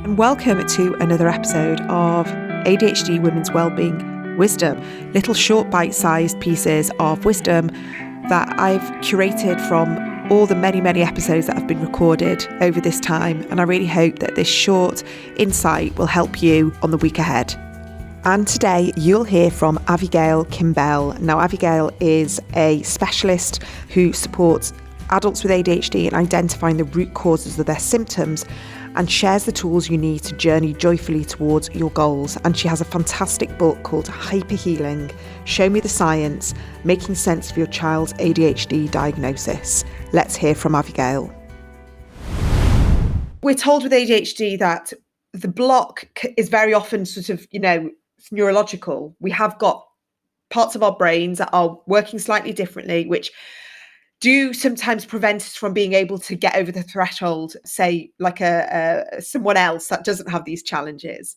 and welcome to another episode of ADHD Women's Wellbeing Wisdom. Little short bite-sized pieces of wisdom that I've curated from all the many episodes that have been recorded over this time, and I really hope that this short insight will help you on the week ahead. And today you'll hear from Avigail Kimbell. Now, Avigail is a specialist who supports adults with ADHD in identifying the root causes of their symptoms and shares the tools you need to journey joyfully towards your goals. And she has a fantastic book called Hyper Healing, Show Me the Science, Making Sense of Your Child's ADHD Diagnosis. Let's hear from Avigail. We're told with ADHD that the block is very often neurological. We have got parts of our brains that are working slightly differently, which do sometimes prevent us from being able to get over the threshold, say, like someone else that doesn't have these challenges.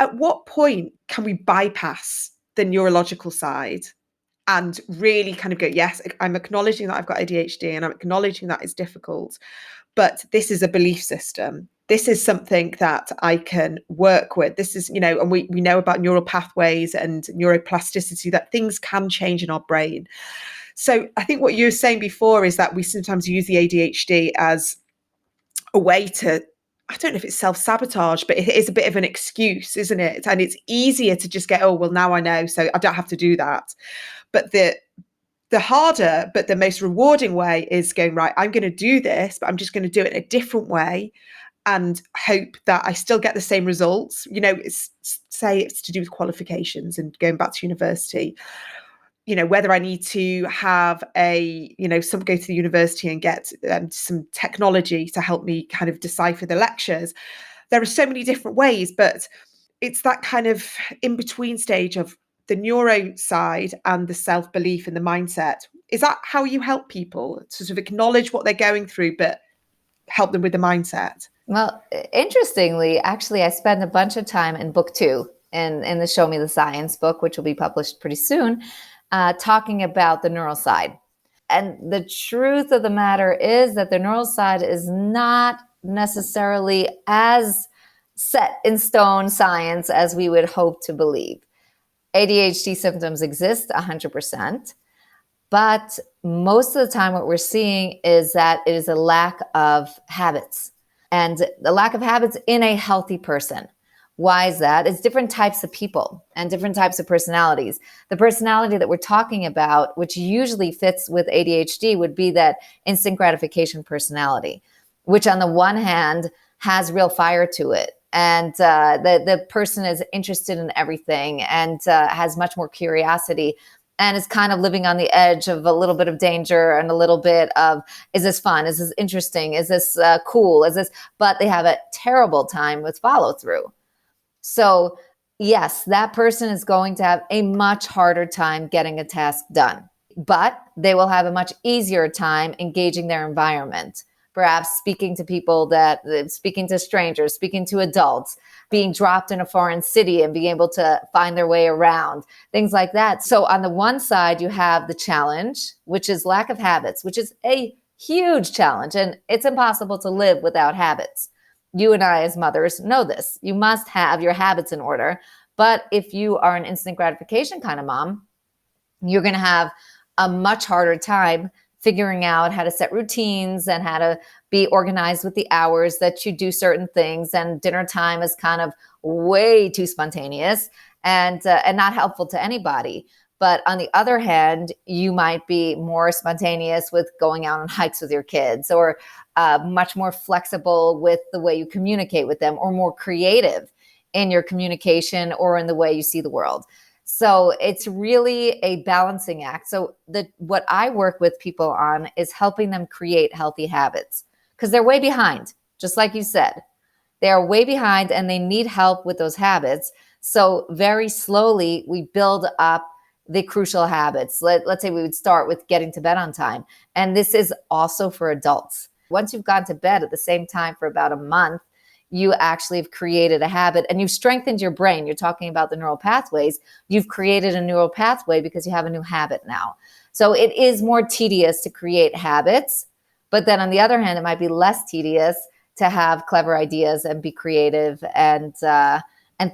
At what point can we bypass the neurological side and really kind of go, yes, I'm acknowledging that I've got ADHD and I'm acknowledging that it's difficult, but this is a belief system. This is something that I can work with. This is, and we know about neural pathways and neuroplasticity, that things can change in our brain. So I think what you were saying before is that we sometimes use the ADHD as a way to, I don't know if it's self-sabotage, but it is a bit of an excuse, isn't it? And it's easier to just get, oh, well, now I know, so I don't have to do that. But the harder, but the most rewarding way is going, right, I'm going to do this, but I'm just going to do it in a different way and hope that I still get the same results. Say it's to do with qualifications and going back to university. Whether I need to have some go to the university and get some technology to help me kind of decipher the lectures. There are so many different ways, but it's that kind of in-between stage of the neuro side and the self-belief and the mindset. Is that how you help people sort of acknowledge what they're going through, but help them with the mindset? Well, interestingly, actually, I spent a bunch of time in book 2 in the Show Me the Science book, which will be published pretty soon, talking about the neural side. And the truth of the matter is that the neural side is not necessarily as set in stone science as we would hope to believe. ADHD symptoms exist 100%, but most of the time what we're seeing is that it is a lack of habits, and the lack of habits in a healthy person. Why is that? It's different types of people and different types of personalities. The personality that we're talking about, which usually fits with ADHD, would be that instant gratification personality, which on the one hand has real fire to it. And the person is interested in everything and has much more curiosity and is kind of living on the edge of a little bit of danger and a little bit of, is this fun? Is this interesting? Is this cool? But they have a terrible time with follow through. So yes, that person is going to have a much harder time getting a task done, but they will have a much easier time engaging their environment, perhaps speaking to strangers, speaking to adults, being dropped in a foreign city and being able to find their way around, things like that. So on the one side, you have the challenge, which is lack of habits, which is a huge challenge. And it's impossible to live without habits. You and I as mothers know this. You must have your habits in order. But if you are an instant gratification kind of mom, you're going to have a much harder time figuring out how to set routines and how to be organized with the hours that you do certain things. And dinner time is kind of way too spontaneous and not helpful to anybody. But on the other hand, you might be more spontaneous with going out on hikes with your kids, or much more flexible with the way you communicate with them, or more creative in your communication or in the way you see the world. So it's really a balancing act. So what I work with people on is helping them create healthy habits, because they're way behind, just like you said. They are way behind and they need help with those habits. So very slowly we build up the crucial habits. Let's say we would start with getting to bed on time. And this is also for adults. Once you've gone to bed at the same time for about a month, you actually have created a habit and you've strengthened your brain. You're talking about the neural pathways. You've created a neural pathway because you have a new habit now. So it is more tedious to create habits, but then on the other hand, it might be less tedious to have clever ideas and be creative and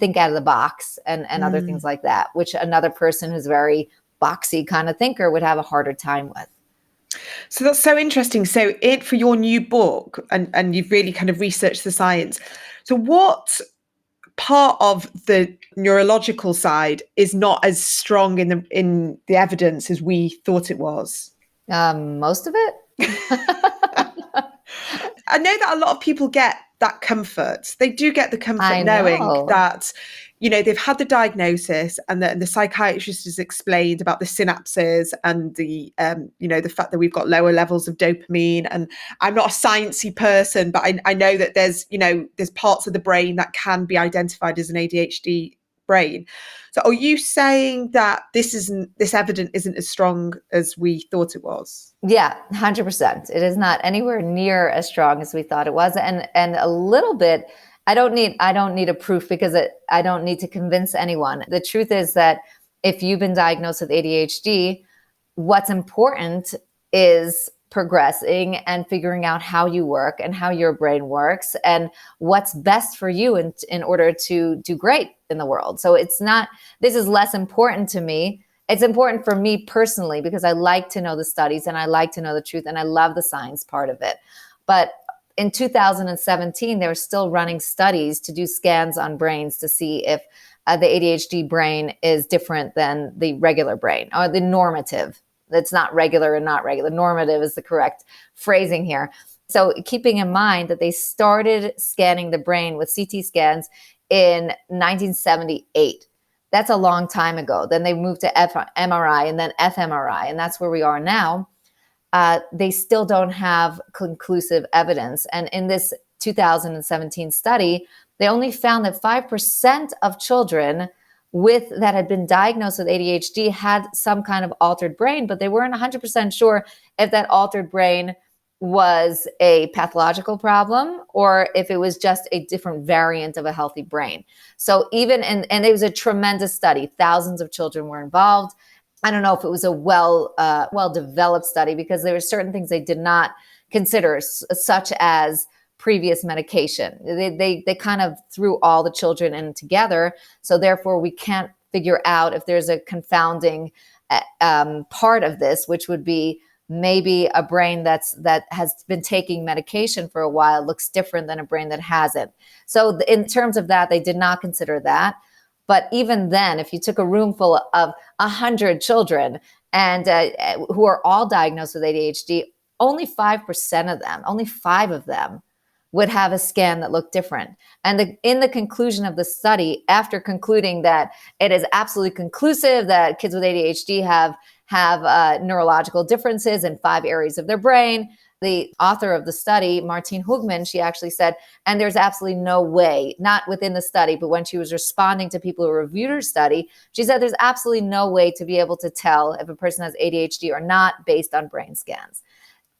think out of the box and other things like that, which another person who's very boxy kind of thinker would have a harder time with. So that's so interesting. So for your new book, and you've really kind of researched the science. So what part of the neurological side is not as strong in the evidence as we thought it was? Most of it. I know that a lot of people get that comfort. They do get the comfort I knowing know. that, they've had the diagnosis and the psychiatrist has explained about the synapses and the fact that we've got lower levels of dopamine. And I'm not a sciencey person, but I know that there's parts of the brain that can be identified as an ADHD brain. So are you saying that this evidence isn't as strong as we thought it was? Yeah, 100%. It is not anywhere near as strong as we thought it was. And a little bit, I don't need a proof because I don't need to convince anyone. The truth is that if you've been diagnosed with ADHD, what's important is progressing and figuring out how you work and how your brain works and what's best for you in order to do great in the world. So this is less important to me. It's important for me personally because I like to know the studies and I like to know the truth and I love the science part of it. But in 2017, they were still running studies to do scans on brains to see if the ADHD brain is different than the regular brain or the normative. It's not regular and not regular. Normative is the correct phrasing here. So keeping in mind that they started scanning the brain with CT scans in 1978. That's a long time ago. Then they moved to MRI and then fMRI, and that's where we are now. They still don't have conclusive evidence. And in this 2017 study, they only found that 5% of children that had been diagnosed with ADHD had some kind of altered brain, but they weren't 100% sure if that altered brain was a pathological problem or if it was just a different variant of a healthy brain. So and it was a tremendous study. Thousands of children were involved. I don't know if it was a well-developed study because there were certain things they did not consider, such as previous medication. They kind of threw all the children in together. So therefore, we can't figure out if there's a confounding part of this, which would be maybe a brain that has been taking medication for a while looks different than a brain that hasn't. So in terms of that, they did not consider that. But even then, if you took a room full of 100 children and who are all diagnosed with ADHD, only 5% of them, only 5 of them would have a scan that looked different. And in the conclusion of the study, after concluding that it is absolutely conclusive that kids with ADHD have neurological differences in 5 areas of their brain, the author of the study, Martine Hugman, she actually said, and there's absolutely no way, not within the study, but when she was responding to people who reviewed her study, she said there's absolutely no way to be able to tell if a person has ADHD or not based on brain scans.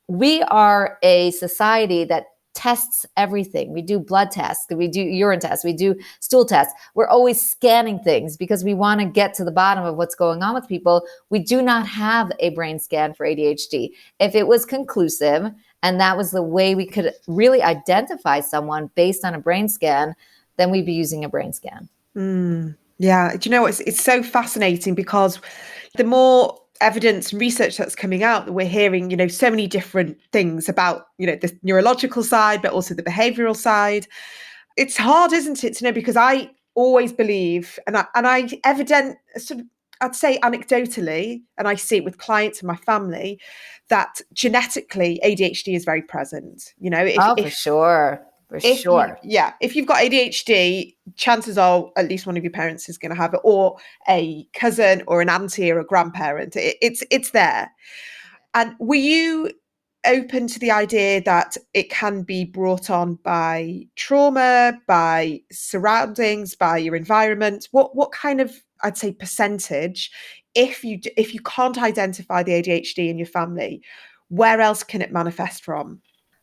We are a society that tests everything. We do blood tests, we do urine tests, we do stool tests. We're always scanning things because we want to get to the bottom of what's going on with people. We do not have a brain scan for ADHD. If it was conclusive and that was the way we could really identify someone based on a brain scan, then we'd be using a brain scan. Yeah. Do you know, it's so fascinating because the more evidence and research that's coming out, that we're hearing, so many different things about, the neurological side, but also the behavioral side. It's hard, isn't it, to know, because I always believe, and I I'd say anecdotally, and I see it with clients and my family, that genetically ADHD is very present. For sure. If you've got ADHD, chances are at least one of your parents is going to have it, or a cousin or an auntie or a grandparent. It's there. And were you open to the idea that it can be brought on by trauma, by surroundings, by your environment? What kind of, I'd say, percentage, if you can't identify the ADHD in your family, where else can it manifest from?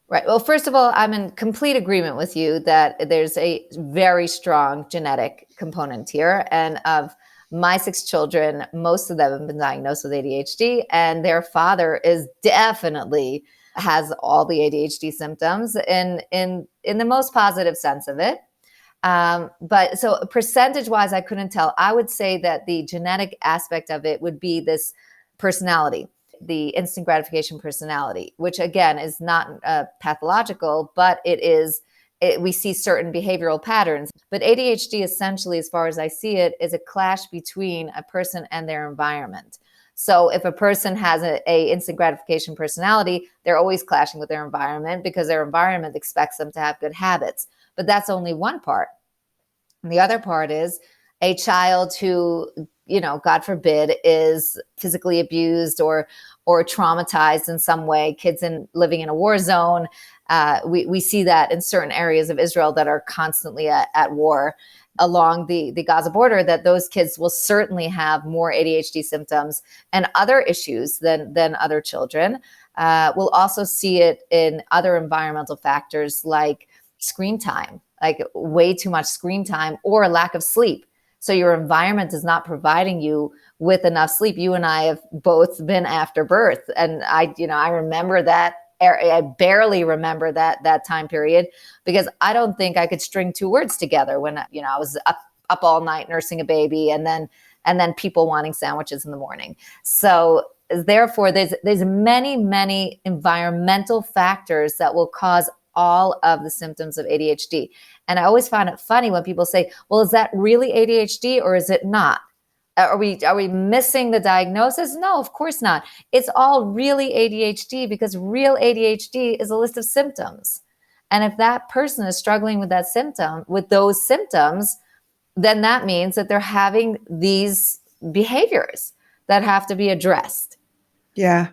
Right. Well, first of all, I'm in complete agreement with you that there's a very strong genetic component here. And of my 6 children, most of them have been diagnosed with ADHD, and their father is definitely has all the ADHD symptoms in the most positive sense of it. But so percentage wise, I couldn't tell. I would say that the genetic aspect of it would be this personality, the instant gratification personality, which again is not pathological, but we see certain behavioral patterns. But ADHD essentially, as far as I see it, is a clash between a person and their environment. So if a person has a instant gratification personality, they're always clashing with their environment because their environment expects them to have good habits. But that's only one part. And the other part is a child who, God forbid, is physically abused or traumatized in some way, kids living in a war zone. We see that in certain areas of Israel that are constantly at war along the Gaza border, that those kids will certainly have more ADHD symptoms and other issues than other children. We'll also see it in other environmental factors like screen time, like way too much screen time or a lack of sleep. So your environment is not providing you with enough sleep. You and I have both been after birth. And I remember that. I barely remember that time period because I don't think I could string two words together when, I was up all night nursing a baby and then people wanting sandwiches in the morning. So therefore, there's many, many environmental factors that will cause all of the symptoms of ADHD. And I always find it funny when people say, well, is that really ADHD or is it not? Are we missing the diagnosis? No, of course not. It's all really ADHD because real ADHD is a list of symptoms. And if that person is struggling with those symptoms, then that means that they're having these behaviors that have to be addressed. Yeah.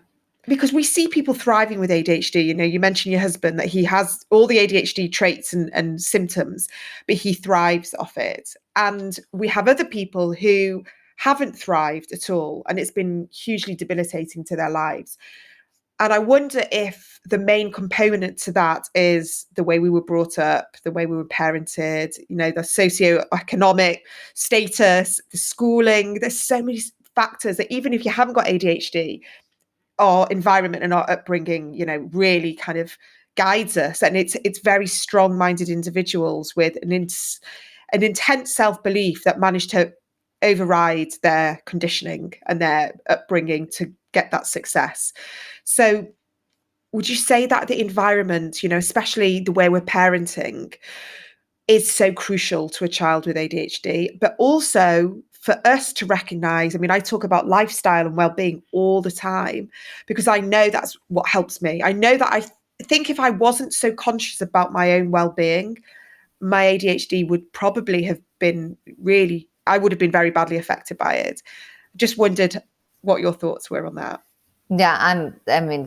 Because we see people thriving with ADHD. You mentioned your husband, that he has all the ADHD traits and symptoms, but he thrives off it. And we have other people who haven't thrived at all, and it's been hugely debilitating to their lives. And I wonder if the main component to that is the way we were brought up, the way we were parented, the socioeconomic status, the schooling. There's so many factors that even if you haven't got ADHD, our environment and our upbringing, really kind of guides us. And it's very strong-minded individuals with an intense self-belief that manage to override their conditioning and their upbringing to get that success. So would you say that the environment, especially the way we're parenting, is so crucial to a child with ADHD, but also for us to recognize? I talk about lifestyle and well-being all the time because I know that's what helps me. I know that I think if I wasn't so conscious about my own well-being, my ADHD would probably have been I would have been very badly affected by it. Just wondered what your thoughts were on that. Yeah,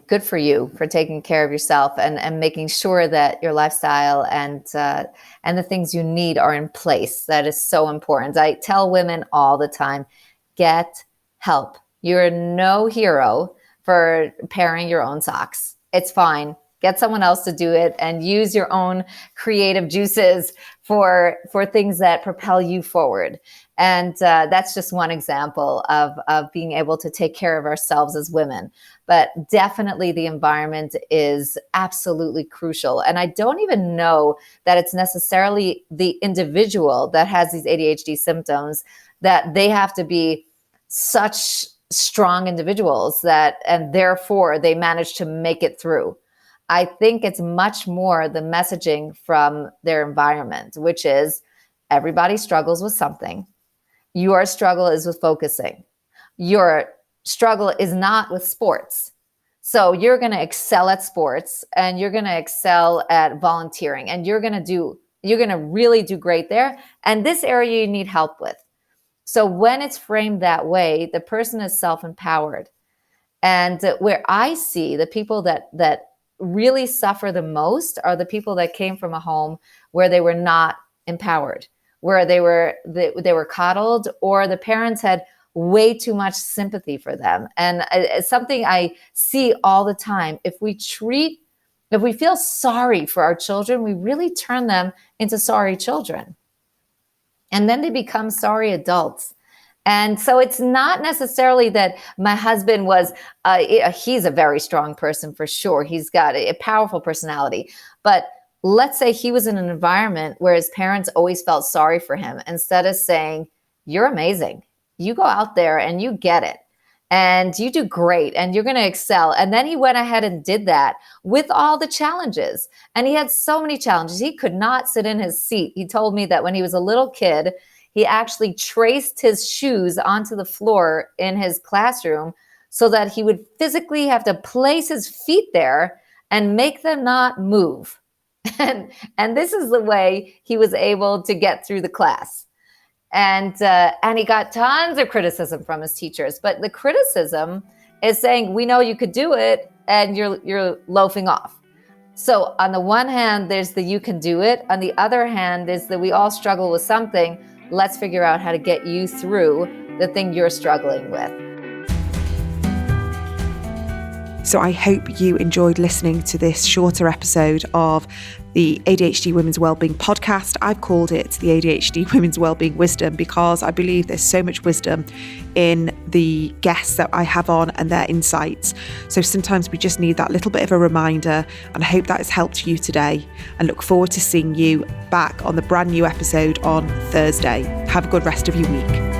good for you for taking care of yourself and making sure that your lifestyle and the things you need are in place. That is so important. I tell women all the time, get help. You're no hero for pairing your own socks. It's fine. Get someone else to do it and use your own creative juices for things that propel you forward. And that's just one example of being able to take care of ourselves as women. But definitely the environment is absolutely crucial. And I don't even know that it's necessarily the individual that has these ADHD symptoms, that they have to be such strong individuals and therefore they manage to make it through. I think it's much more the messaging from their environment, which is everybody struggles with something. Your struggle is with focusing. Your struggle is not with sports. So you're going to excel at sports and you're going to excel at volunteering and you're going to really do great there. And this area you need help with. So when it's framed that way, the person is self-empowered. And where I see the people that really suffer the most are the people that came from a home where they were not empowered, where they were coddled, or the parents had way too much sympathy for them. And it's something I see all the time. If we feel sorry for our children, we really turn them into sorry children. And then they become sorry adults. And so it's not necessarily that my husband was, he's a very strong person for sure. He's got a powerful personality. But let's say he was in an environment where his parents always felt sorry for him. Instead of saying, you're amazing, you go out there and you get it, and you do great, and you're going to excel. And then he went ahead and did that with all the challenges. And he had so many challenges. He could not sit in his seat. He told me that when he was a little kid, he actually traced his shoes onto the floor in his classroom so that he would physically have to place his feet there and make them not move. And this is the way he was able to get through the class. And he got tons of criticism from his teachers. But the criticism is saying, we know you could do it, and you're loafing off. So on the one hand, there's the you can do it. On the other hand, is that we all struggle with something. Let's figure out how to get you through the thing you're struggling with. So I hope you enjoyed listening to this shorter episode of the ADHD Women's Wellbeing podcast. I've called it the ADHD Women's Wellbeing Wisdom because I believe there's so much wisdom in the guests that I have on and their insights. So sometimes we just need that little bit of a reminder, and I hope that has helped you today, and look forward to seeing you back on the brand new episode on Thursday. Have a good rest of your week.